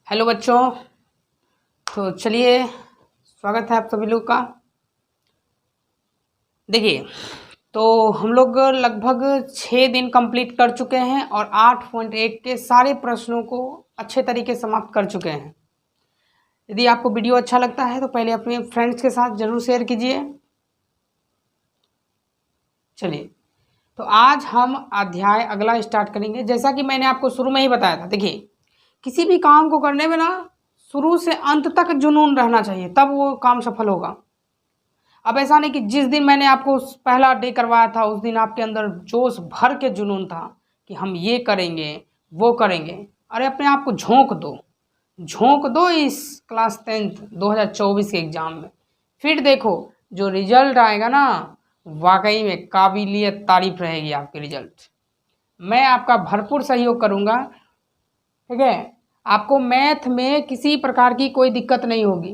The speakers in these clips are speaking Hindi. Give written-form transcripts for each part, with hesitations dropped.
हेलो बच्चों। तो चलिए, स्वागत है आप सभी लोग का। देखिए, तो हम लोग लगभग 6 दिन कंप्लीट कर चुके हैं और 8.1 के सारे प्रश्नों को अच्छे तरीके से समाप्त कर चुके हैं। यदि आपको वीडियो अच्छा लगता है तो पहले अपने फ्रेंड्स के साथ ज़रूर शेयर कीजिए। चलिए, तो आज हम अध्याय अगला स्टार्ट करेंगे। जैसा कि मैंने आपको शुरू में ही बताया था, देखिए किसी भी काम को करने में ना शुरू से अंत तक जुनून रहना चाहिए, तब वो काम सफल होगा। अब ऐसा नहीं कि जिस दिन मैंने आपको पहला डे करवाया था उस दिन आपके अंदर जोश भर के जुनून था कि हम ये करेंगे वो करेंगे। अरे अपने आप को झोंक दो इस क्लास 10th 2024 के एग्ज़ाम में। फिर देखो जो रिजल्ट आएगा ना, वाकई में काबिलियत तारीफ रहेगी आपके रिजल्ट। मैं आपका भरपूर सहयोग करूँगा, ठीक है। आपको मैथ में किसी प्रकार की कोई दिक्कत नहीं होगी।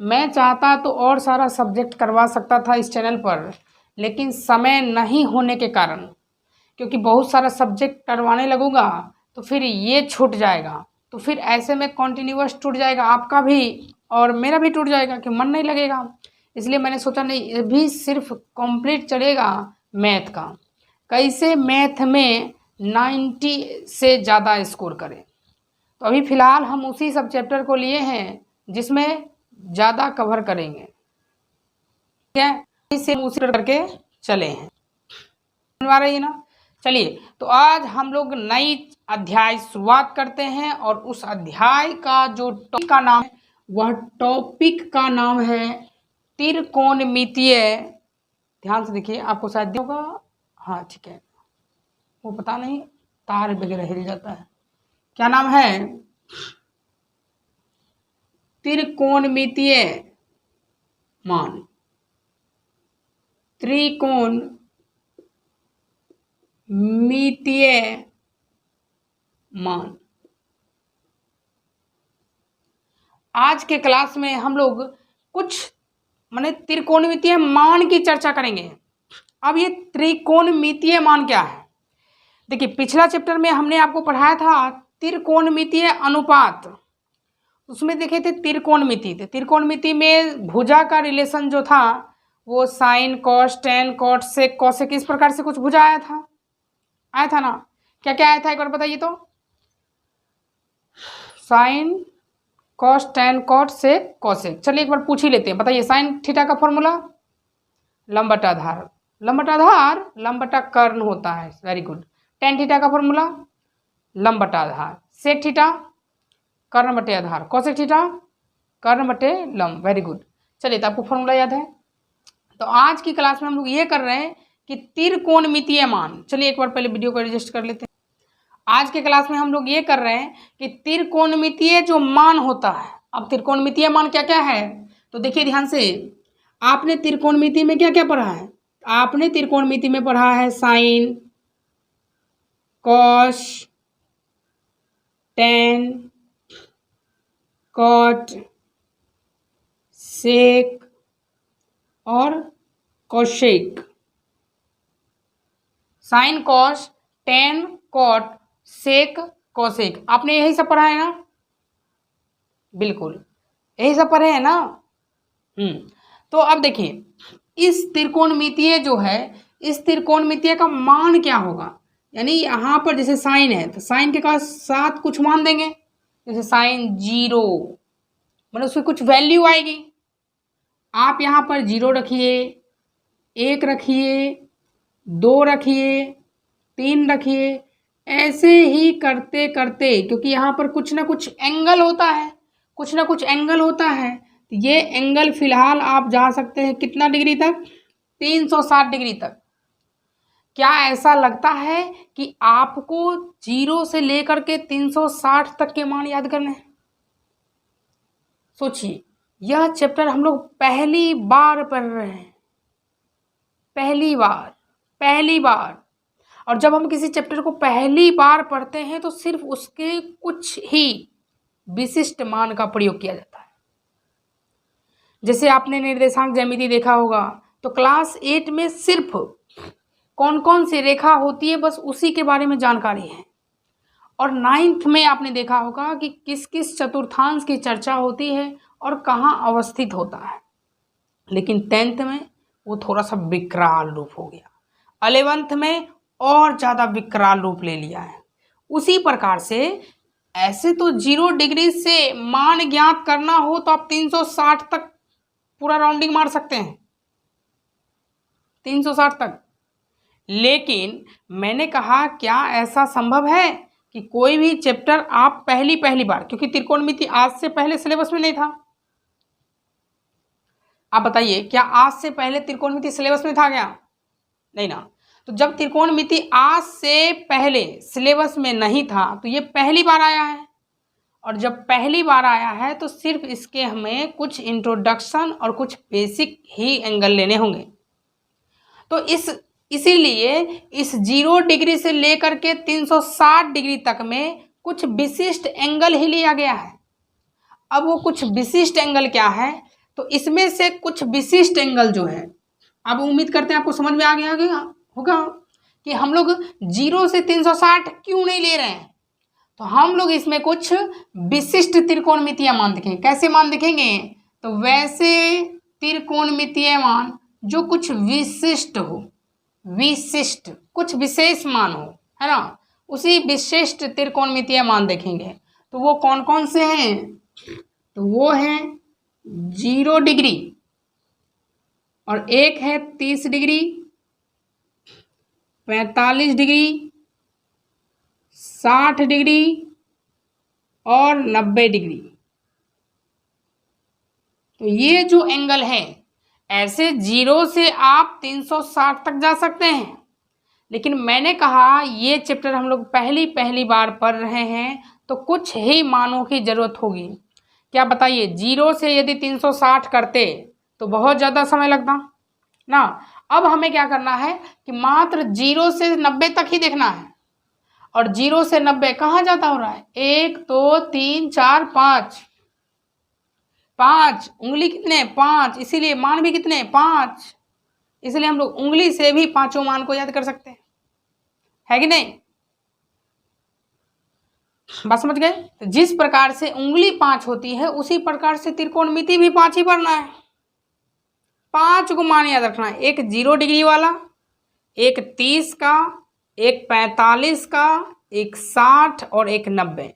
मैं चाहता तो और सारा सब्जेक्ट करवा सकता था इस चैनल पर, लेकिन समय नहीं होने के कारण, क्योंकि बहुत सारा सब्जेक्ट करवाने लगूंगा तो फिर ये छूट जाएगा, तो फिर ऐसे में कंटिन्यूअस टूट जाएगा, आपका भी और मेरा भी टूट जाएगा कि मन नहीं लगेगा। इसलिए मैंने सोचा नहीं, ये भी सिर्फ कंप्लीट चलेगा मैथ का, कैसे मैथ में 90 से ज़्यादा स्कोर करें। तो अभी फ़िलहाल हम उसी सब चैप्टर को लिए हैं जिसमें ज़्यादा कवर करेंगे, ठीक है। इसे उसी करके चले हैं, समझ आ रही है ना। चलिए, तो आज हम लोग नई अध्याय शुरुआत करते हैं और उस अध्याय का जो टॉपिक का नाम है वह टॉपिक का नाम है त्रिकोणमितीय। ध्यान से देखिए, आपको शायद होगा, हाँ ठीक है, वो पता नहीं तार वगैरह हिल जाता है। क्या नाम है? त्रिकोणमितीय मान। त्रिकोणमितीय मान। आज के क्लास में हम लोग कुछ माने त्रिकोणमितीय मान की चर्चा करेंगे। अब ये त्रिकोणमितीय मान क्या है? देखिए, पिछला चैप्टर में हमने आपको पढ़ाया था त्रिकोणमितीय अनुपात। उसमें देखे थे त्रिकोणमिति, तो त्रिकोणमिति में भुजा का रिलेशन जो था वो sine cos tan cot sec cosec इस प्रकार से कुछ भुजा आया था ना। क्या क्या आया था एक बार बताइए तो। Sine cos tan cot sec cosec. चलिए एक बार पूछ ही लेते हैं, बताइए। साइन थीटा का फॉर्मूला लंब बटा आधार, लंब बटा आधार लंब बटा कर्ण होता है, वेरी गुड। टेन थीटा का फॉर्मूला लंब बटा आधार, सेक थीटा कर्ण बटे आधार, कॉसेक थीटा कर्ण बटे लंब, वेरी गुड। चलिए, तो आपको फॉर्मूला याद है। तो आज की क्लास में हम लोग ये कर रहे हैं कि त्रिकोणमितीय मान। चलिए एक बार पहले वीडियो को एडजस्ट कर लेते हैं। आज के क्लास में हम लोग ये कर रहे हैं कि त्रिकोणमितीय जो मान होता है। अब त्रिकोणमितीय मान क्या क्या है तो देखिए ध्यान से। आपने त्रिकोणमिति में क्या क्या पढ़ा है? आपने त्रिकोणमिति में पढ़ा है sine cos tan cot sec और cosec. Sine cos tan cot sec cosec, आपने यही सब पढ़ा है ना? बिल्कुल यही सब पढ़े हैं ना। तो अब देखिए, इस त्रिकोणमितीय जो है, इस त्रिकोणमितीय का मान क्या होगा? यानी यहाँ पर जैसे साइन है तो साइन के साथ कुछ मान देंगे, जैसे साइन 0, मतलब उसकी कुछ वैल्यू आएगी। आप यहाँ पर 0 रखिए, 1 रखिए, 2 रखिए, 3 रखिए, ऐसे ही करते करते, क्योंकि यहाँ पर कुछ ना कुछ एंगल होता है, कुछ ना कुछ एंगल होता है। तो ये एंगल फिलहाल आप जा सकते हैं कितना डिग्री तक? 360 डिग्री तक। क्या ऐसा लगता है कि आपको 0 से लेकर के 360 तक के मान याद करने हैं? सोचिए, यह चैप्टर हम लोग पहली बार पढ़ रहे हैं, पहली बार। और जब हम किसी चैप्टर को पहली बार पढ़ते हैं तो सिर्फ उसके कुछ ही विशिष्ट मान का प्रयोग किया जाता है। जैसे आपने निर्देशांक ज्यामिति देखा होगा, तो क्लास 8 में सिर्फ कौन कौन सी रेखा होती है बस उसी के बारे में जानकारी है। और 9th में आपने देखा होगा कि किस किस चतुर्थांश की चर्चा होती है और कहाँ अवस्थित होता है, लेकिन 10th में वो थोड़ा सा विकराल रूप हो गया, 11th में और ज़्यादा विकराल रूप ले लिया है। उसी प्रकार से ऐसे तो 0 डिग्री से मान ज्ञात करना हो तो आप 360 तक पूरा राउंडिंग मार सकते हैं, 360 तक। लेकिन मैंने कहा क्या ऐसा संभव है कि कोई भी चैप्टर आप पहली बार, क्योंकि त्रिकोणमिति आज से पहले सिलेबस में नहीं था, आप बताइए क्या आज से पहले त्रिकोणमिति सिलेबस में था क्या? नहीं ना। तो जब त्रिकोणमिति आज से पहले सिलेबस में नहीं था तो ये पहली बार आया है, और जब पहली बार आया है तो सिर्फ इसके हमें कुछ इंट्रोडक्शन और कुछ बेसिक ही एंगल लेने होंगे। तो इसीलिए इस 0 डिग्री से लेकर के 360 डिग्री तक में कुछ विशिष्ट एंगल ही लिया गया है। अब वो कुछ विशिष्ट एंगल क्या है, तो इसमें से कुछ विशिष्ट एंगल जो है, अब उम्मीद करते हैं आपको समझ में आ गया होगा कि हम लोग 0 से 360 क्यों नहीं ले रहे हैं। तो हम लोग इसमें कुछ विशिष्ट त्रिकोणमितीय मान देखेंगे। कैसे मान देखेंगे? तो वैसे त्रिकोणमितीय मान जो कुछ विशिष्ट हो, विशिष्ट कुछ विशेष मान हो, है ना, उसी विशिष्ट त्रिकोणमितीय मान देखेंगे। तो वो कौन कौन से हैं? तो वो हैं 0 डिग्री, और एक है 30 डिग्री, 45 डिग्री, 60 डिग्री और 90 डिग्री। तो ये जो एंगल है, ऐसे 0 से आप 360 तक जा सकते हैं, लेकिन मैंने कहा ये चैप्टर हम लोग पहली बार पढ़ रहे हैं तो कुछ ही मानों की ज़रूरत होगी। क्या बताइए, 0 से यदि 360 करते तो बहुत ज़्यादा समय लगता ना। अब हमें क्या करना है कि मात्र 0 से 90 तक ही देखना है, और 0 से 90 कहाँ ज़्यादा हो रहा है? 1 2 3 4 5, 5 उंगली कितने? 5, इसीलिए मान भी कितने? 5, इसलिए हम लोग उंगली से भी पांचों मान को याद कर सकते हैं, है कि नहीं? बात समझ गए? तो जिस प्रकार से उंगली 5 होती है उसी प्रकार से त्रिकोणमिति भी 5 ही पढ़ना है। 5 को मान याद रखना है, एक 0 डिग्री वाला, एक 30 का, एक 45 का, एक 60 और एक 90।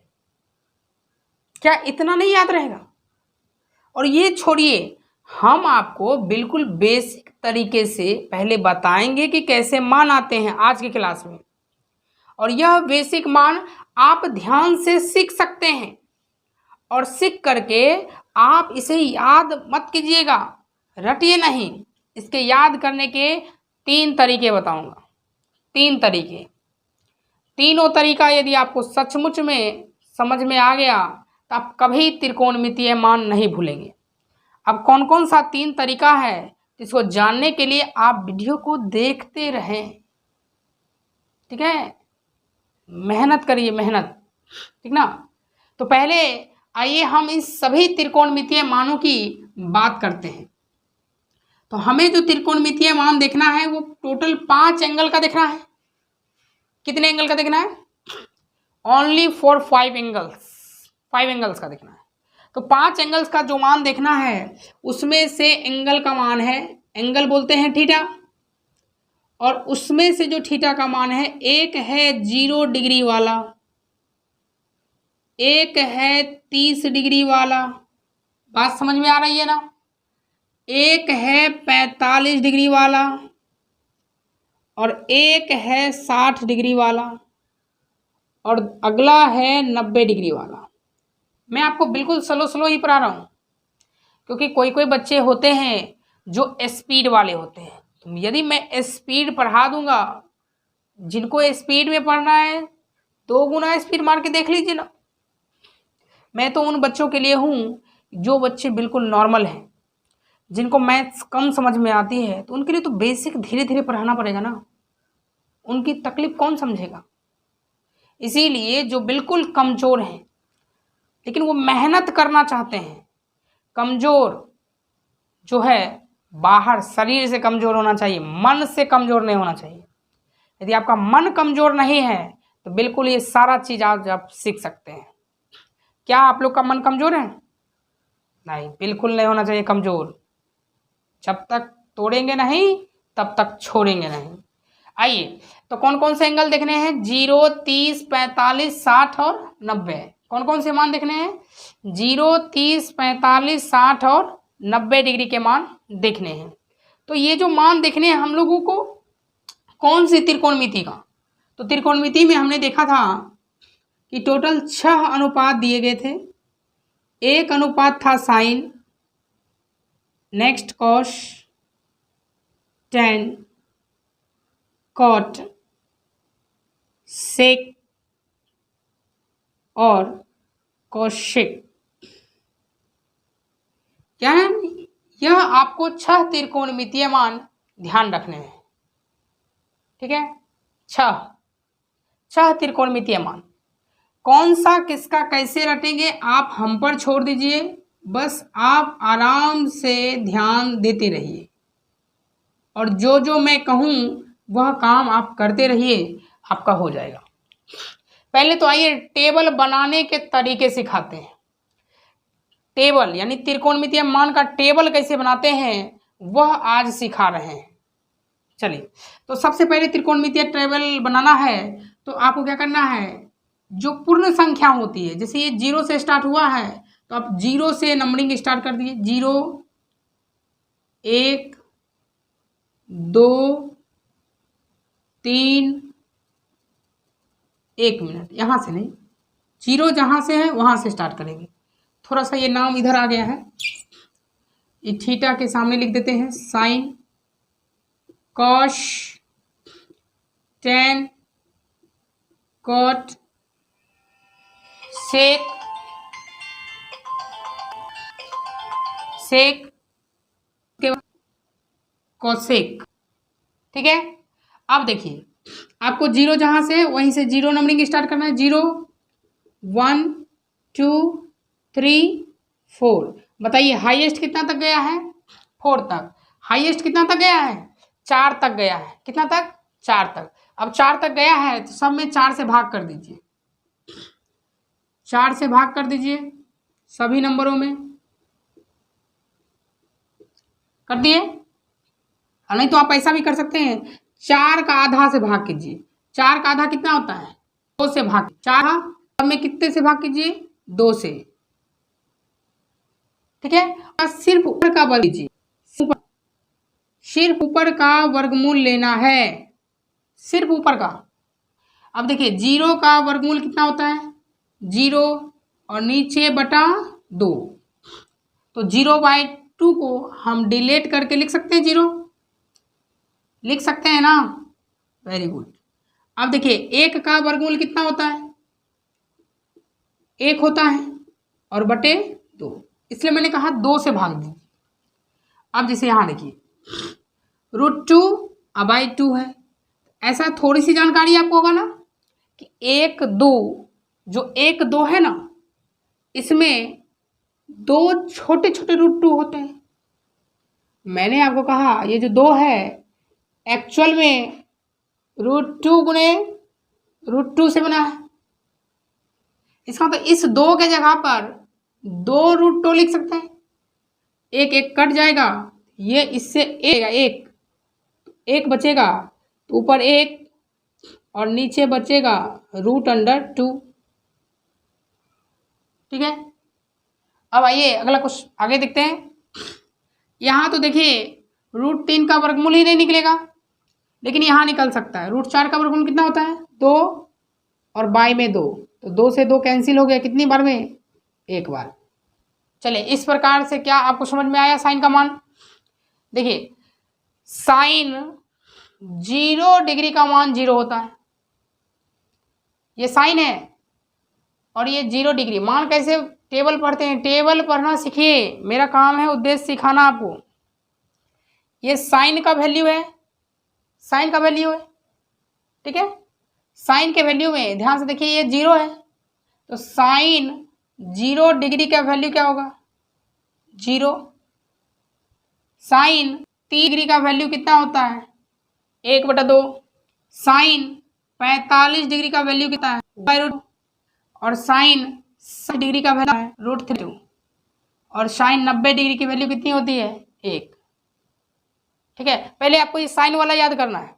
क्या इतना नहीं याद रहेगा? और ये छोड़िए, हम आपको बिल्कुल बेसिक तरीके से पहले बताएंगे कि कैसे मान आते हैं आज की क्लास में, और यह बेसिक मान आप ध्यान से सीख सकते हैं, और सीख करके आप इसे याद मत कीजिएगा, रटिए नहीं। इसके याद करने के 3 तरीके बताऊंगा, 3 तरीके। तीनों तरीका यदि आपको सचमुच में समझ में आ गया तो आप कभी त्रिकोणमितीय मान नहीं भूलेंगे। अब कौन कौन सा 3 तरीका है, इसको जानने के लिए आप वीडियो को देखते रहें, ठीक है? मेहनत करिए, मेहनत, ठीक ना। तो पहले आइए हम इस सभी त्रिकोणमितीय मानों की बात करते हैं। तो हमें जो त्रिकोणमितीय मान देखना है वो टोटल 5 एंगल का देखना है। कितने एंगल का देखना है? ओनली फॉर 5 एंगल्स, 5 एंगल्स का देखना है। तो 5 एंगल्स का जो मान देखना है उसमें से एंगल का मान है, एंगल बोलते हैं थीटा, और उसमें से जो थीटा का मान है, एक है 0 डिग्री वाला, एक है 30 डिग्री वाला, बात समझ में आ रही है ना, एक है 45 डिग्री वाला, और एक है 60 डिग्री वाला, और अगला है 90 डिग्री वाला। मैं आपको बिल्कुल स्लो ही पढ़ा रहा हूँ, क्योंकि कोई बच्चे होते हैं जो स्पीड वाले होते हैं। तो यदि मैं स्पीड पढ़ा दूंगा, जिनको स्पीड में पढ़ना है 2 गुना स्पीड मार के देख लीजिए ना। मैं तो उन बच्चों के लिए हूँ जो बच्चे बिल्कुल नॉर्मल हैं, जिनको मैथ्स कम समझ में आती है, तो उनके लिए तो बेसिक धीरे धीरे पढ़ाना पड़ेगा ना, उनकी तकलीफ कौन समझेगा। इसीलिए जो बिल्कुल कमज़ोर हैं लेकिन वो मेहनत करना चाहते हैं, कमज़ोर जो है बाहर शरीर से कमज़ोर होना चाहिए, मन से कमज़ोर नहीं होना चाहिए। यदि आपका मन कमज़ोर नहीं है तो बिल्कुल ये सारा चीज़ आज आप सीख सकते हैं। क्या आप लोग का मन कमज़ोर है? नहीं, बिल्कुल नहीं होना चाहिए कमज़ोर। जब तक तोड़ेंगे नहीं तब तक छोड़ेंगे नहीं। आइए, तो कौन कौन से एंगल देखने हैं? 0, 30, 45, 60 और 90। कौन कौन से मान देखने हैं? 0, 30, 45, 60 और 90 डिग्री के मान देखने हैं। तो ये जो मान देखने हैं हम लोगों को कौन सी त्रिकोणमिति का? तो त्रिकोणमिति में हमने देखा था कि टोटल 6 अनुपात दिए गए थे। एक अनुपात था sine, next cos, tan, cot, sec और कोशेक। क्या है? यह आपको 6 त्रिकोणमितीय मान ध्यान रखने हैं। ठीक है, 6 त्रिकोणमितीय मान। कौन सा किसका कैसे रटेंगे आप हम पर छोड़ दीजिए, बस आप आराम से ध्यान देते रहिए और जो जो मैं कहूँ वह काम आप करते रहिए, आपका हो जाएगा। पहले तो आइए टेबल बनाने के तरीके सिखाते हैं। टेबल यानी त्रिकोणमितीय मान का टेबल कैसे बनाते हैं वह आज सिखा रहे हैं। चलिए, तो सबसे पहले त्रिकोणमितीय टेबल बनाना है तो आपको क्या करना है, जो पूर्ण संख्या होती है, जैसे ये 0 से स्टार्ट हुआ है तो आप 0 से नंबरिंग स्टार्ट कर दिए। 0, 1, 2, 3, 1 मिनट, यहाँ से नहीं, 0 जहाँ से है वहाँ से स्टार्ट करेंगे। थोड़ा सा ये नाम इधर आ गया है, ये थीटा के सामने लिख देते हैं। साइन, कॉस, टेन, कॉट, सेक, कोसेक। ठीक है, अब देखिए आपको 0 जहां से वहीं से 0 नंबरिंग स्टार्ट करना है। 0, 1, 2, 3, 4। बताइए हाईएस्ट कितना तक गया है? 4 तक। हाईएस्ट कितना तक गया है? 4 तक गया है। कितना तक? 4 तक। अब 4 तक गया है तो सब में 4 से भाग कर दीजिए। 4 से भाग कर दीजिए सभी नंबरों में, कर दिए? नहीं तो आप ऐसा भी कर सकते हैं, 4 का आधा से भाग कीजिए। 4 का आधा कितना होता है? 2 से भाग। 4 सब में कितने से भाग कीजिए? 2 से। ठीक है, सिर्फ ऊपर का वर्ग लीजिए, सिर्फ ऊपर का वर्गमूल लेना है, सिर्फ ऊपर का। अब देखिए 0 का वर्गमूल कितना होता है? 0 और नीचे बटा 2, तो 0/2 को हम डिलीट करके लिख सकते हैं 0, लिख सकते हैं ना? Very good. अब देखिए 1 का वर्गमूल कितना होता है? 1 होता है और बटे 2, इसलिए मैंने कहा 2 से भाग दीजिए। अब जैसे यहाँ देखिए √2/2 है, ऐसा थोड़ी सी जानकारी आपको होगा ना कि 1, 2, जो 1, 2 है ना, इसमें 2 छोटे छोटे √2 होते हैं। मैंने आपको कहा ये जो 2 है एक्चुअल में √2 गुणे √2 से बना है। इसका मतलब इस 2 के जगह पर 2 √2 लिख सकते हैं। एक एक कट जाएगा, ये इससे एक बचेगा, तो ऊपर 1 और नीचे बचेगा √2। ठीक है, अब आइए अगला कुछ आगे देखते हैं। यहाँ तो देखिए √3 का वर्गमूल ही नहीं निकलेगा, लेकिन यहाँ निकल सकता है। √4 का वर्गमूल कितना होता है? 2 और बाई में 2, तो 2 से 2 कैंसिल हो गया, कितनी बार में? 1 बार। चलिए, इस प्रकार से क्या आपको समझ में आया साइन का मान? देखिए साइन 0 डिग्री का मान 0 होता है, ये साइन है और ये 0 डिग्री। मान कैसे टेबल पढ़ते हैं? टेबल पढ़ना सीखिए, मेरा काम है उद्देश्य सिखाना आपको। ये साइन का वैल्यू है, साइन का वैल्यू है। ठीक है, साइन के वैल्यू में ध्यान से देखिए ये 0 है, तो साइन 0 डिग्री का वैल्यू क्या होगा? 0। साइन 30 डिग्री का वैल्यू कितना होता है? 1/2। साइन 45 डिग्री का वैल्यू कितना है √2, और साइन 60 डिग्री का वैल्यू है √3, और साइन 90 डिग्री की वैल्यू कितनी होती है 1। ठीक है, पहले आपको ये साइन वाला याद करना है।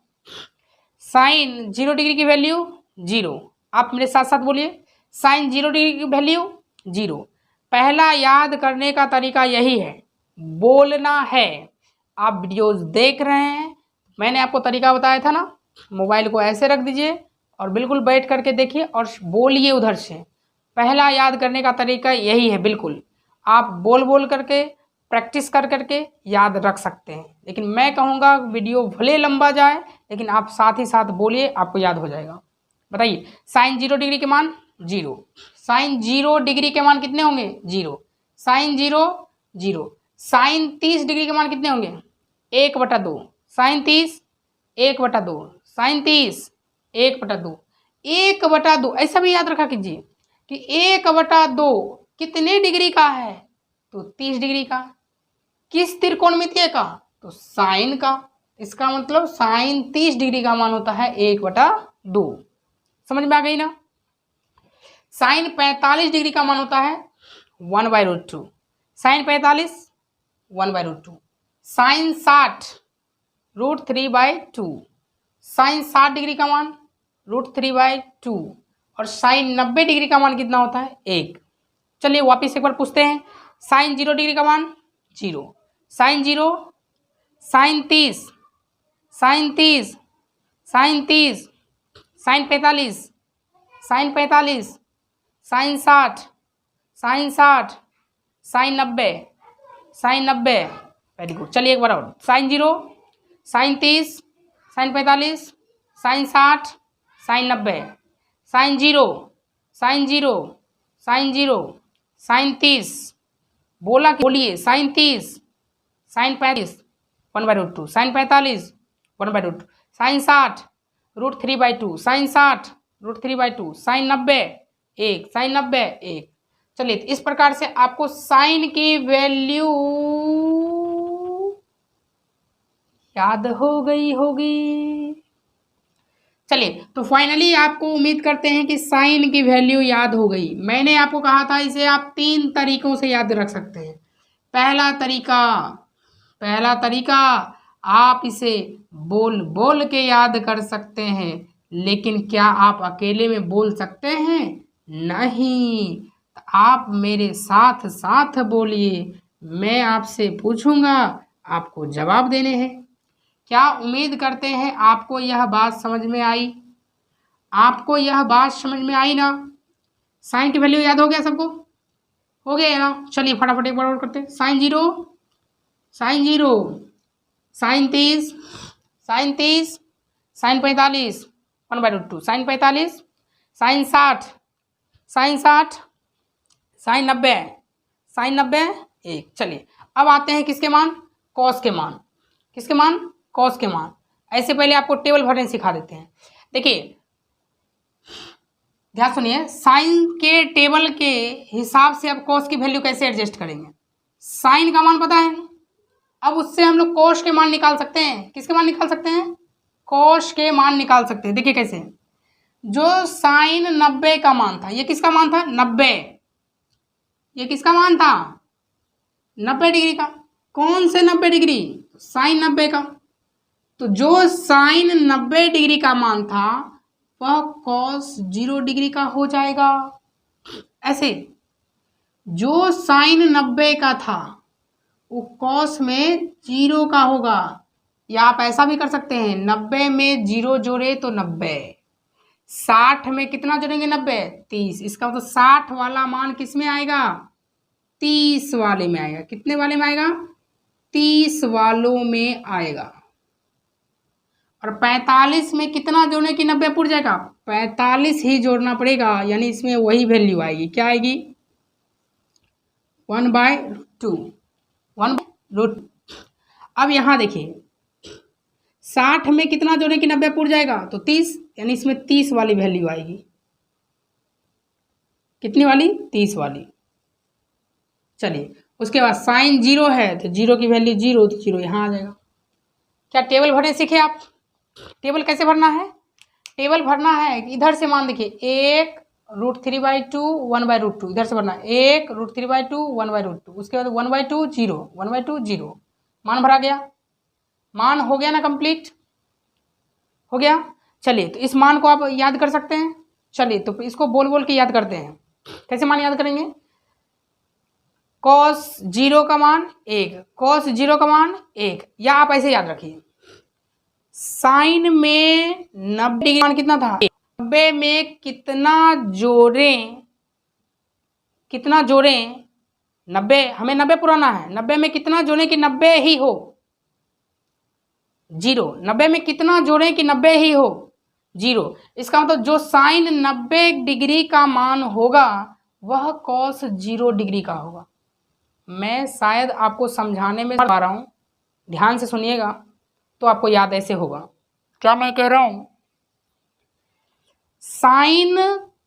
साइन 0 डिग्री की वैल्यू 0, आप मेरे साथ साथ बोलिए, साइन 0 डिग्री की वैल्यू 0। पहला याद करने का तरीका यही है, बोलना है। आप वीडियोस देख रहे हैं, मैंने आपको तरीका बताया था ना, मोबाइल को ऐसे रख दीजिए और बिल्कुल बैठ करके देखिए और बोलिए उधर से। पहला याद करने का तरीका यही है, बिल्कुल आप बोल बोल करके प्रैक्टिस कर करके याद रख सकते हैं। लेकिन मैं कहूँगा वीडियो भले लंबा जाए, लेकिन आप साथ ही साथ बोलिए, आपको याद हो जाएगा। बताइए, साइन 0 डिग्री के मान 0, साइन 0 डिग्री के मान कितने होंगे 0, साइन 0 0, साइन 30 डिग्री के मान कितने होंगे 1/2, साइन 30 1/2, साइन 30 1/2, 1/2 ऐसा भी याद रखा कीजिए कि 1/2 कितने डिग्री का है, तो 30 डिग्री का। किस त्रिकोणमितीय का, तो साइन का। इसका मतलब साइन 30 डिग्री का मान होता है 1/2। समझ में आ गई ना। साइन 45 डिग्री का मान होता है 1/√2, साइन 45 1/√2, साइन 60 √3/2, साइन 60 डिग्री का मान √3/2, और साइन 90 डिग्री का मान कितना होता है 1। चलिए वापिस एक बार पूछते हैं, साइन 0 डिग्री का मान 0, sine 0, sine 30, sine 30, sine 30, sine 45, sine 45, sine 60, sine 60, sine 90, sine 90। Very good. चलिए एक बार और, sine 0, sine 30, sine 45, sine 60, sine 90, sine 0, sine 0, sine 0, sine 30, बोलिए, sine 30, sine 35 1/√2, sine 45 1/√2, sine 60 √3/2, sine 60 √3/2, sine 90 1, sine 90 1। चलिए इस प्रकार से आपको साइन की वैल्यू याद हो गई होगी। चलिए तो फाइनली आपको उम्मीद करते हैं कि साइन की वैल्यू याद हो गई। मैंने आपको कहा था इसे आप 3 तरीकों से याद रख सकते हैं। पहला तरीका आप इसे बोल बोल के याद कर सकते हैं, लेकिन क्या आप अकेले में बोल सकते हैं? नहीं, आप मेरे साथ साथ बोलिए, मैं आपसे पूछूंगा, आपको जवाब देने हैं। क्या उम्मीद करते हैं आपको यह बात समझ में आई? आपको यह बात समझ में आई ना? साइन की वैल्यू याद हो गया सबको? हो गया ना? चलिए फटाफट एक बार और करते हैं। Sine 0, sine 0, sine 30, sine 30, sine 45 1/√2, sine 45, sine 60, sine 60, sine 90, sine 90 1। चलिए अब आते हैं किसके मान? कॉस के मान। किसके मान? कॉस के मान। ऐसे पहले आपको टेबल भरने सिखा देते हैं। देखिए ध्यान सुनिए, साइन के टेबल के हिसाब से अब कॉस की वैल्यू कैसे एडजस्ट करेंगे। साइन का मान पता है, अब उससे हम लोग कॉस के मान निकाल सकते हैं। किसके मान निकाल सकते हैं? कॉस के मान निकाल सकते हैं। देखिए कैसे, जो साइन 90 का मान था, ये किसका मान था? 90। ये किसका मान था? 90 डिग्री का। कौन से 90 डिग्री? साइन 90 का। तो जो साइन 90 डिग्री का मान था वह कॉस 0 डिग्री का हो जाएगा। ऐसे जो साइन 90 का था वो कॉस में 0 का होगा, या आप ऐसा भी कर सकते हैं, 90 में 0 जोड़े तो 90, 60 में कितना जोड़ेंगे 90 30। इसका मतलब 60 वाला मान किस में आएगा? 30 वाले में आएगा। कितने वाले में आएगा? 30 वालों में आएगा। और 45 में कितना जोड़ने की 90 पूर जाएगा? 45 ही जोड़ना पड़ेगा, यानी इसमें वही वैल्यू आएगी। क्या आएगी? 1/√2, 1/√2। अब यहाँ देखिए 60 में कितना जोड़ने की 90 पूर जाएगा? तो 30, यानी इसमें 30 वाली वैल्यू आएगी। कितनी वाली? 30 वाली। चलिए उसके बाद साइन 0 है तो 0 की वैल्यू 0, तो 0 यहाँ आ जाएगा। क्या टेबल भरने सीखे आप? टेबल कैसे भरना है? टेबल भरना है, इधर से मान देखिए 1√3/2 1/√2, इधर से भरना है 1√3/2 1/√2, उसके बाद 1/2 0 1/2 0, मान भरा गया, मान हो गया ना कंप्लीट, हो गया। चलिए तो इस मान को आप याद कर सकते हैं, चलिए तो इसको बोल बोल के याद करते हैं। कैसे मान याद करेंगे? cos 0 का मान 1, cos 0 का मान 1, या आप ऐसे याद रखिए साइन में 90 डिग्री मान कितना था, 90 में कितना जोड़ें, कितना जोड़ें 90, हमें 90 पुराना है, 90 में कितना जोड़ें कि 90 ही हो, 0, 90 में कितना जोड़ें कि 90 ही हो, 0। इसका मतलब जो साइन 90 डिग्री का मान होगा वह cos 0 डिग्री का होगा। मैं शायद आपको समझाने में पा रहा हूं, ध्यान से सुनिएगा तो आपको याद ऐसे होगा। क्या मैं कह रहा हूं? साइन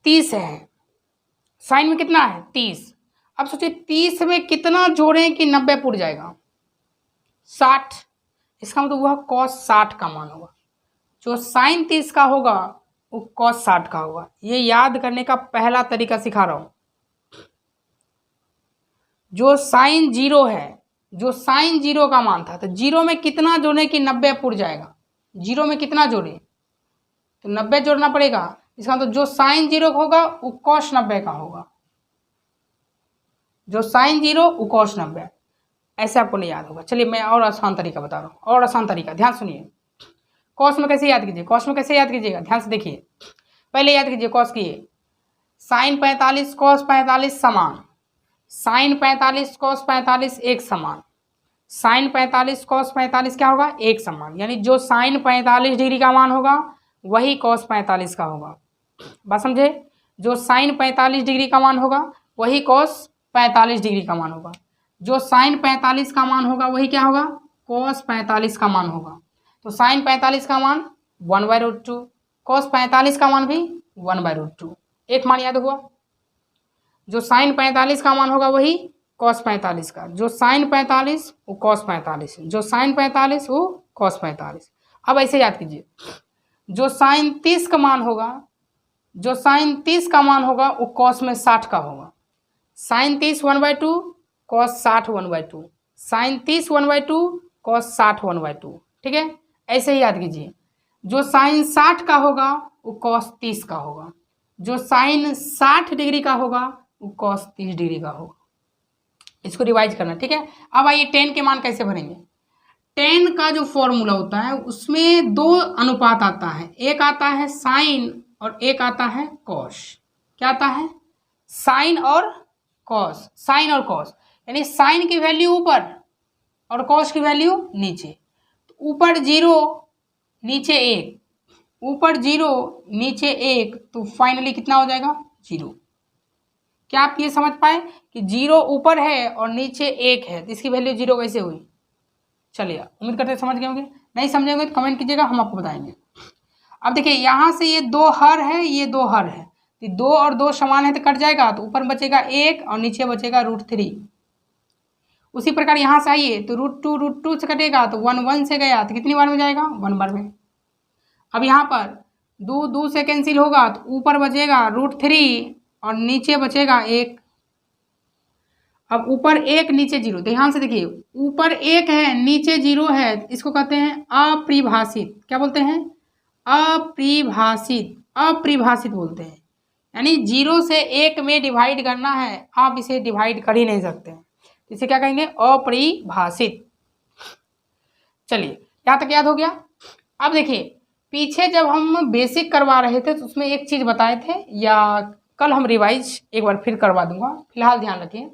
30 है, साइन में कितना है 30, अब सोचिए 30 में कितना जोड़ें कि 90 पुर जाएगा, 60। इसका मतलब वह cos 60 का मान होगा, जो साइन 30 का होगा वो cos 60 का होगा। ये याद करने का पहला तरीका सिखा रहा हूं। जो साइन 0 है, जो साइन 0 का मान था, तो 0 में कितना जोड़े कि 90 पुर जाएगा, 0 में कितना जोड़े तो 90 जोड़ना पड़ेगा। इसका मतलब जो साइन 0 होगा वो cos 90 का होगा, जो साइन 0 वो cos 90, ऐसे आपको नहीं याद होगा। चलिए मैं और आसान तरीका बता रहा हूँ, और आसान तरीका, ध्यान सुनिए। कॉस में कैसे याद कीजिए, कॉस में कैसे याद कीजिएगा, ध्यान से देखिए, पहले याद कीजिए कॉस की, साइन 45 cos 45 समान, साइन 45 cos 45 एक समान, साइन 45 cos 45 क्या होगा, एक समान, यानी जो साइन 45 डिग्री का मान होगा वही cos 45 का होगा। बात समझे? जो साइन 45 डिग्री का मान होगा वही cos 45 डिग्री का मान होगा, जो साइन 45 का मान होगा वही क्या होगा, cos 45 का मान होगा। तो साइन 45 का मान 1/√2, cos 45 का मान भी 1/√2, एक मान याद हुआ। जो साइन 45 का मान होगा वही cos 45 का, जो साइन 45 वो cos 45, जो साइन 45 वो cos 45। अब ऐसे याद कीजिए, जो साइन 30 का मान होगा, जो साइन 30 का मान होगा वो cos में 60 का होगा, साइन 30 1/2 cos 60 1/2, साइन 30 1/2 cos 60 1/2, ठीक है। ऐसे ही याद कीजिए, जो साइन 60 का होगा वो cos 30 का होगा, जो साइन 60 डिग्री का होगा वो cos 30 डिग्री का होगा। इसको रिवाइज करना, ठीक है। अब आइए tan के मान कैसे भरेंगे। tan का जो फॉर्मूला होता है उसमें दो अनुपात आता है, एक आता है साइन और एक आता है cos। क्या आता है? साइन और cos, साइन और cos, यानी साइन की वैल्यू ऊपर और cos की वैल्यू नीचे। ऊपर 0 नीचे 1, ऊपर 0 नीचे 1, तो फाइनली कितना हो जाएगा 0। क्या आप ये समझ पाए कि 0 ऊपर है और नीचे 1 है, तो इसकी वैल्यू 0 कैसे हुई? चलिए उम्मीद करते हैं समझ गए होंगे, नहीं समझे होंगे तो कमेंट कीजिएगा, हम आपको बताएंगे। अब देखिए यहाँ से ये 2 हर है, ये 2 हर है, तो 2 और 2 समान है तो कट जाएगा, तो ऊपर बचेगा 1 और नीचे बचेगा √3। उसी प्रकार यहाँ से आइए तो √2 से कटेगा तो 1 1 से गया तो कितनी बार में जाएगा, 1 बार में। अब यहाँ पर 2 से कैंसिल होगा तो ऊपर बचेगा √3 और नीचे बचेगा 1। अब ऊपर 1 नीचे 0, ध्यान से देखिए, ऊपर 1 है नीचे 0 है, इसको कहते हैं अपरिभाषित। क्या बोलते हैं? अपरिभाषित, अपरिभाषित बोलते हैं, यानी 0 से 1 में डिवाइड करना है, आप इसे डिवाइड कर ही नहीं सकते, इसे क्या कहेंगे, अपरिभाषित। चलिए यहाँ तक याद हो गया। अब देखिए पीछे जब हम बेसिक करवा रहे थे तो उसमें एक चीज बताए थे, या कल हम रिवाइज एक बार फिर करवा दूंगा, फिलहाल ध्यान रखिए।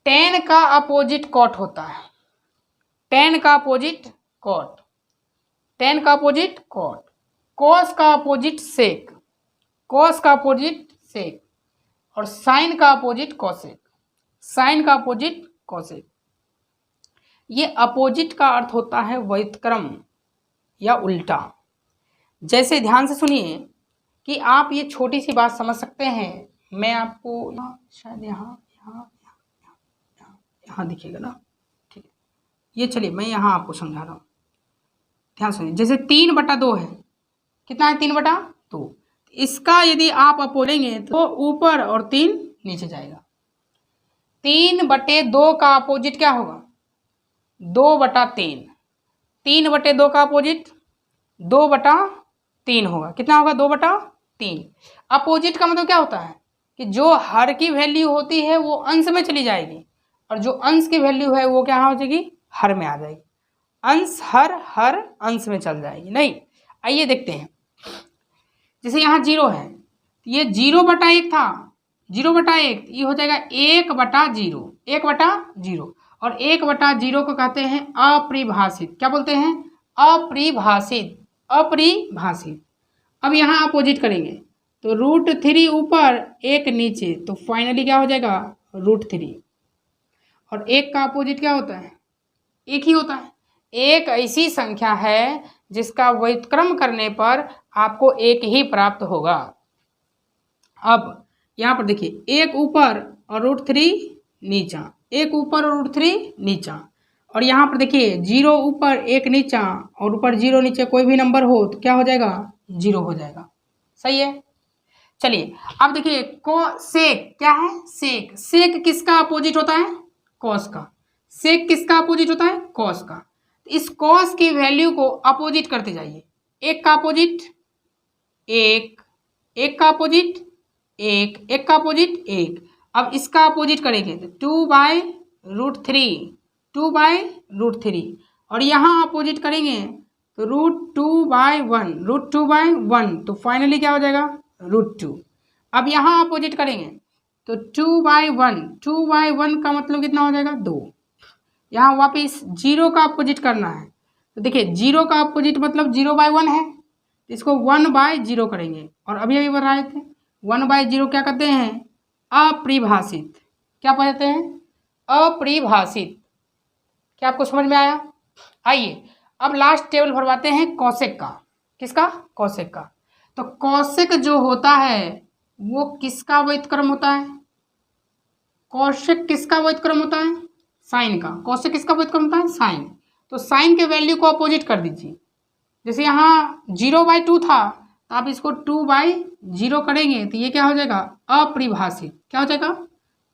tan का अपोजिट कॉट होता है, tan का अपोजिट कॉट, tan का अपोजिट कॉट, cos का अपोजिट सेक, cos का अपोजिट सेक, और साइन का अपोजिट कॉसेक, साइन का अपोजिट कॉसेक। ये अपोजिट का अर्थ होता है व्युत्क्रम या उल्टा। जैसे ध्यान से सुनिए कि आप ये छोटी सी बात समझ सकते हैं, मैं आपको शायद यहाँ दिखेगा ना, ठीक है, ये चलिए मैं यहाँ आपको समझा रहा हूँ, ध्यान सुनिए। जैसे 3/2 है, कितना है 3/2। इसका यदि आप अपोलेंगे तो ऊपर और 3 नीचे जाएगा। 3/2 का अपोजिट क्या होगा? 2/3। 3/2 का अपोजिट 2/3 होगा। कितना होगा? 2/3। अपोजिट का मतलब क्या होता है कि जो हर की वैल्यू होती है वो अंश में चली जाएगी, और जो अंश की वैल्यू है वो क्या हो जाएगी? हर में आ जाएगी। अंश हर अंश में चल जाएगी। नहीं, आइए देखते हैं। जैसे यहाँ 0 है, ये 0/1 था, 0/1 ये हो जाएगा 1/0, 1/0। और 1/0 को कहते हैं अपरिभाषित। क्या बोलते हैं? अपरिभाषित, अपरिभाषित। अब यहाँ अपोजिट करेंगे तो √3 ऊपर 1 नीचे, तो फाइनली क्या हो जाएगा? √3। और 1 का अपोजिट क्या होता है? 1 ही होता है। एक ऐसी संख्या है जिसका व्युत्क्रम करने पर आपको 1 ही प्राप्त होगा। अब यहाँ पर देखिए, 1 ऊपर और √3 नीचा, 1 ऊपर और √3 नीचा। और यहाँ पर देखिए 0 ऊपर 1 नीचा और ऊपर 0 नीचे कोई भी नंबर हो तो क्या हो जाएगा? 0 हो जाएगा। सही है। चलिए अब देखिए सेक क्या है? सेक। सेक किसका अपोजिट होता है? कॉस का। सेक किसका अपोजिट होता है? कॉस का। इस कॉस की वैल्यू को अपोजिट करते जाइए। 1 का अपोजिट 1, 1 का अपोजिट 1, 1 का अपोजिट 1। अब इसका अपोजिट करेंगे तो 2/√3, 2/√3। और यहाँ अपोजिट करेंगे तो √2/1, √2/1। तो फाइनली क्या हो जाएगा? √2। अब यहाँ अपोजिट करेंगे तो 2/1, 2/1 का मतलब कितना हो जाएगा? 2। यहाँ वापिस 0 का अपोजिट करना है तो देखिए 0 का अपोजिट मतलब 0/1 है, तो इसको 1/0 करेंगे। और अभी बता रहे थे 1/0 क्या कहते हैं? अपरिभाषित। क्या कहते हैं? अपरिभाषित। क्या आपको समझ में आया? आइए अब लास्ट टेबल भरवाते हैं कॉसेक का। किसका? कॉसेक का। तो कॉसेक जो होता है वो किसका व्युत्क्रम होता है? कॉसेक किसका व्युत्क्रम होता है? साइन का। कॉसेक किसका व्युत्क्रम होता है? साइन। तो साइन के वैल्यू को अपोजिट कर दीजिए। जैसे यहाँ 0/2 था तो आप इसको 2/0 करेंगे तो ये क्या हो जाएगा? अपरिभाषित। क्या हो जाएगा?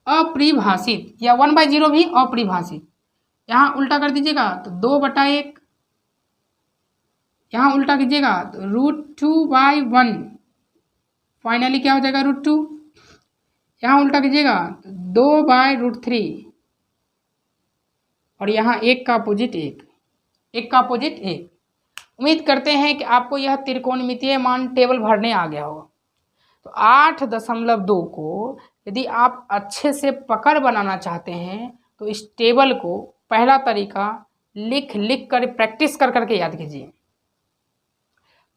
अपरिभाषित। या 1/0 भी अपरिभाषित। यहाँ उल्टा कर दीजिएगा तो 2/1, यहाँ उल्टा कीजिएगा तो √2/1। फाइनली क्या हो जाएगा? √2। यहाँ उल्टा कीजिएगा तो 2/√3। और यहाँ 1 का अपोजिट 1, 1 का अपोजिट 1। उम्मीद करते हैं कि आपको यह त्रिकोणमितीय मान टेबल भरने आ गया होगा। तो 8.2 को यदि आप अच्छे से पकड़ बनाना चाहते हैं तो इस टेबल को पहला तरीका लिख लिख कर प्रैक्टिस कर करके याद कीजिए,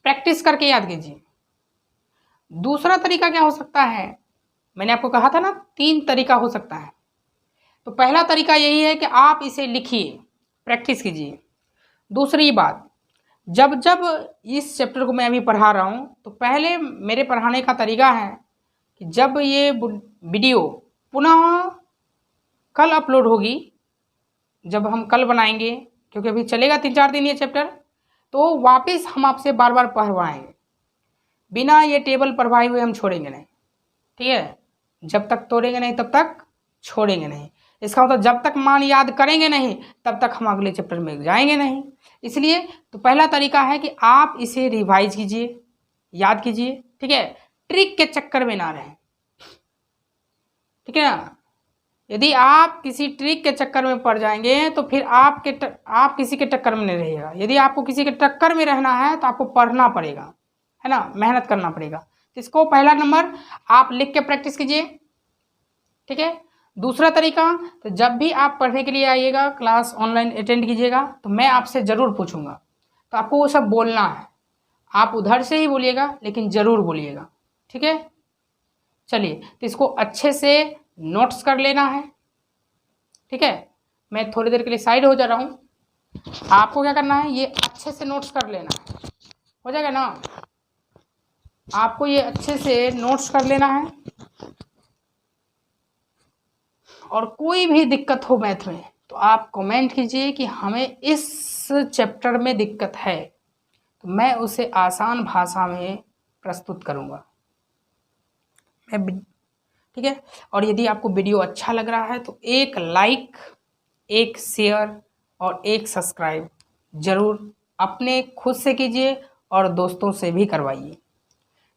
प्रैक्टिस करके याद कीजिए। दूसरा तरीका क्या हो सकता है? मैंने आपको कहा था ना 3 तरीका हो सकता है। तो पहला तरीका यही है कि आप इसे लिखिए, प्रैक्टिस कीजिए। दूसरी बात, जब जब इस चैप्टर को मैं अभी पढ़ा रहा हूँ तो पहले मेरे पढ़ाने का तरीका है कि जब ये वीडियो पुनः कल अपलोड होगी, जब हम कल बनाएंगे, क्योंकि अभी चलेगा 3-4 दिन ये चैप्टर, तो वापस हम आपसे बार बार पढ़वाएंगे। बिना ये टेबल पढ़वाए हुए हम छोड़ेंगे नहीं। ठीक है? जब तक तोड़ेंगे नहीं तब तक छोड़ेंगे नहीं। इसका मतलब जब तक मान याद करेंगे नहीं तब तक हम अगले चैप्टर में जाएंगे नहीं। इसलिए तो पहला तरीका है कि आप इसे रिवाइज कीजिए, याद कीजिए। ठीक है? ट्रिक के चक्कर में ना रहें। ठीक है ना? यदि आप किसी ट्रिक के चक्कर में पड़ जाएंगे तो फिर आप किसी के टक्कर में नहीं रहिएगा। यदि आपको किसी के टक्कर में रहना है तो आपको पढ़ना पड़ेगा, है ना, मेहनत करना पड़ेगा। तो इसको पहला नंबर आप लिख के प्रैक्टिस कीजिए। ठीक है? दूसरा तरीका, तो जब भी आप पढ़ने के लिए आइएगा, क्लास ऑनलाइन अटेंड कीजिएगा, तो मैं आपसे ज़रूर पूछूंगा, तो आपको वो सब बोलना है। आप उधर से ही बोलिएगा लेकिन ज़रूर बोलिएगा। ठीक है? चलिए, तो इसको अच्छे से नोट्स कर लेना है। ठीक है? मैं थोड़ी देर के लिए साइड हो जा रहा हूँ। आपको क्या करना है, ये अच्छे से नोट्स कर लेना है। हो जाएगा ना? आपको ये अच्छे से नोट्स कर लेना है। और कोई भी दिक्कत हो मैथ में तो आप कमेंट कीजिए कि हमें इस चैप्टर में दिक्कत है, तो तो मैं उसे आसान भाषा में प्रस्तुत करूँगा। ठीक है। और यदि आपको वीडियो अच्छा लग रहा है तो एक लाइक, एक शेयर और एक सब्सक्राइब ज़रूर अपने खुद से कीजिए और दोस्तों से भी करवाइए।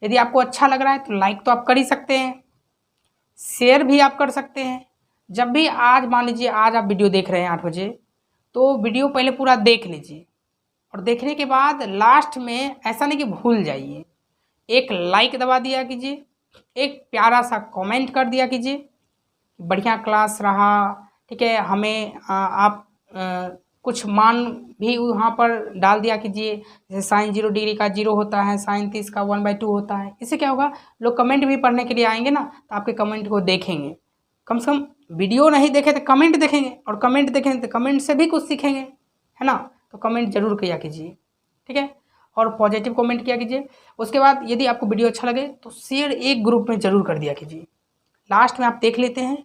यदि आपको अच्छा लग रहा है तो लाइक तो आप कर ही सकते हैं, शेयर भी आप कर सकते हैं। जब भी आज मान लीजिए आज आप वीडियो देख रहे हैं 8 बजे, तो वीडियो पहले पूरा देख लीजिए और देखने के बाद लास्ट में ऐसा नहीं कि भूल जाइए, एक लाइक दबा दिया कीजिए, एक प्यारा सा कमेंट कर दिया कीजिए, बढ़िया क्लास रहा। ठीक है, हमें आप कुछ मान भी वहाँ पर डाल दिया कीजिए, जैसे साइन 0 डिग्री का 0 होता है, साइन 30 का 1/2 होता है। इससे क्या होगा, लोग कमेंट भी पढ़ने के लिए आएंगे ना, तो आपके कमेंट को देखेंगे। कम से कम वीडियो नहीं देखे तो कमेंट देखेंगे, और कमेंट देखेंगे तो कमेंट से भी कुछ सीखेंगे, है ना। तो कमेंट जरूर किया कीजिए, ठीक है, और पॉजिटिव कमेंट किया कीजिए। उसके बाद यदि आपको वीडियो अच्छा लगे तो शेयर एक ग्रुप में ज़रूर कर दिया कीजिए। लास्ट में आप देख लेते हैं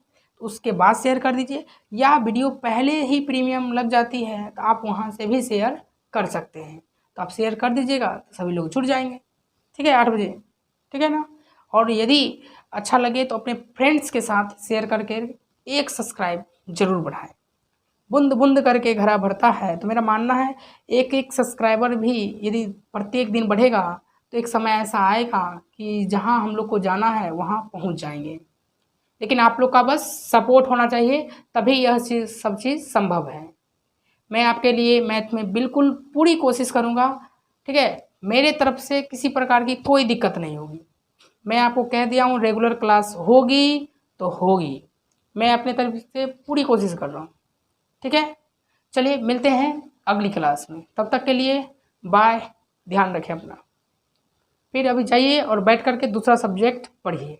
तो उसके बाद शेयर कर दीजिए, या वीडियो पहले ही प्रीमियम लग जाती है तो आप वहाँ से भी शेयर कर सकते हैं। तो आप शेयर कर दीजिएगा तो सभी लोग जुड़ जाएंगे। ठीक है, 8 बजे, ठीक है ना। और यदि अच्छा लगे तो अपने फ्रेंड्स के साथ शेयर करके एक सब्सक्राइब जरूर बढ़ाएं। बूंद बूंद करके घड़ा भरता है, तो मेरा मानना है एक एक सब्सक्राइबर भी यदि प्रत्येक दिन बढ़ेगा तो एक समय ऐसा आएगा कि जहां हम लोग को जाना है वहां पहुंच जाएंगे। लेकिन आप लोग का बस सपोर्ट होना चाहिए, तभी यह चीज़ सब चीज़ संभव है। मैं आपके लिए मैथ में बिल्कुल पूरी कोशिश करूँगा, ठीक है। मेरे तरफ से किसी प्रकार की कोई दिक्कत नहीं होगी। मैं आपको कह दिया हूँ रेगुलर क्लास होगी तो होगी, मैं अपने तरफ से पूरी कोशिश कर रहा हूँ, ठीक है। चलिए मिलते हैं अगली क्लास में, तब तक के लिए बाय। ध्यान रखें अपना। फिर अभी जाइए और बैठ करके दूसरा सब्जेक्ट पढ़िए।